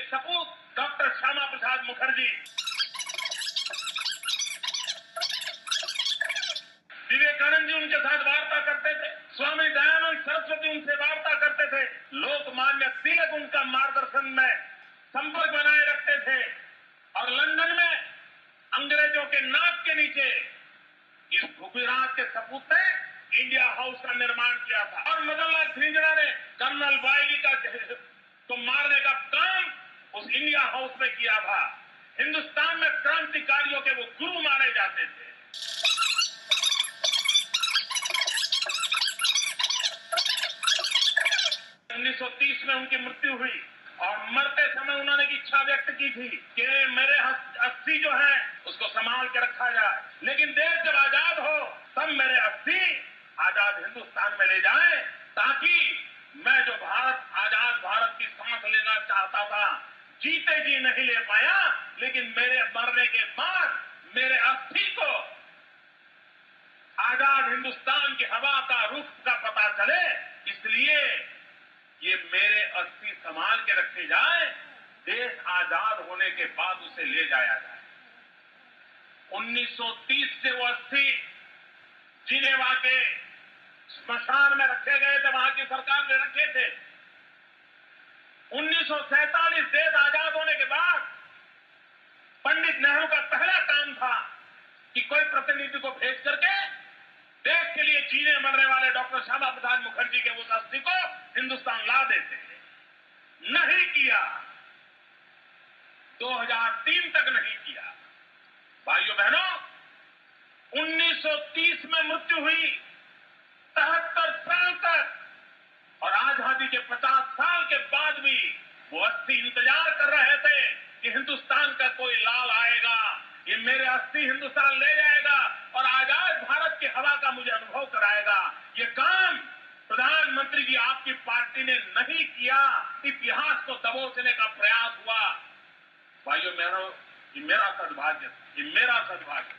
सपूत डॉक्टर श्यामा प्रसाद मुखर्जी, विवेकानंद जी उनके साथ वार्ता करते थे, स्वामी दयानंद सरस्वती उनसे वार्ता करते थे, लोकमान्य तिलक उनका मार्गदर्शन में संपर्क बनाए रखते थे और लंदन में अंग्रेजों के नाक के नीचे इस गुजरात के सपूत ने इंडिया हाउस का निर्माण किया था और मदन लाल थिंजड़ा ने कर्नल वायली को मारने का काम उस इंडिया हाउस में किया था। हिंदुस्तान में क्रांतिकारियों के वो गुरु माने जाते थे। उन्नीस में उनकी मृत्यु हुई और मरते समय उन्होंने इच्छा व्यक्त की थी कि मेरे अस्थि जो है उसको संभाल के रखा जाए, लेकिन देश जब आजाद हो तब मेरे अस्थि आजाद हिंदुस्तान में ले जाएं, ताकि मैं जो आजाद भारत की सांस लेना चाहता था, जीते जी नहीं ले पाया, लेकिन मेरे मरने के बाद मेरे अस्थि को आजाद हिंदुस्तान की हवा का रुख का पता चले, इसलिए ये मेरे अस्थि संभाल के रखे जाए, देश आजाद होने के बाद उसे ले जाया जाए। 1930 से वो अस्थि जिनेवा के स्मशान में रखे गए थे, वहां की सरकार ने रखे थे। 1947 देश आजाद होने के बाद पंडित नेहरू का पहला काम था कि कोई प्रतिनिधि को भेज करके देश के लिए जीने मरने वाले डॉक्टर श्यामा प्रसाद मुखर्जी के उस अस्थि को हिंदुस्तान ला देते हैं। नहीं किया, 2003 तक नहीं किया। भाइयों बहनों, 1930 में मृत्यु हुई, 73 साल तक, और आजादी के 50 साल के बाद भी वो अस्थि इंतजार कर रहे थे कि हिंदुस्तान का कोई लाल आएगा, ये मेरे अस्थि हिंदुस्तान ले जाएगा और आजाद भारत की हवा का मुझे अनुभव कराएगा। ये काम प्रधानमंत्री जी आपकी पार्टी ने नहीं किया, इतिहास को दबोचने का प्रयास हुआ। भाइयों ये मेरा सद्भाग्य, ये मेरा सद्भाग्य।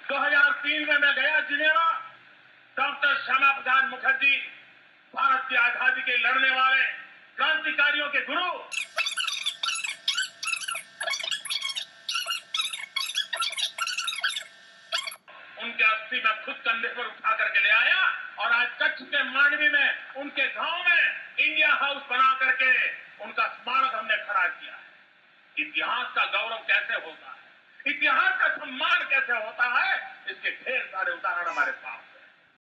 2003 में मैं गया जिनेवा, डॉक्टर श्यामा प्रसाद मुखर्जी भारत की आजादी के लड़ने वाले क्रांतिकारियों के गुरु, उनके अस्थि में खुद कंधे पर उठा करके ले आया और आज कच्छ के मांडवी में उनके गांव में इंडिया हाउस बना करके उनका स्मारक हमने खड़ा किया है। इतिहास का गौरव कैसे होता है, इतिहास का सम्मान कैसे होता है, इसके ढेर सारे उदाहरण हमारे पास।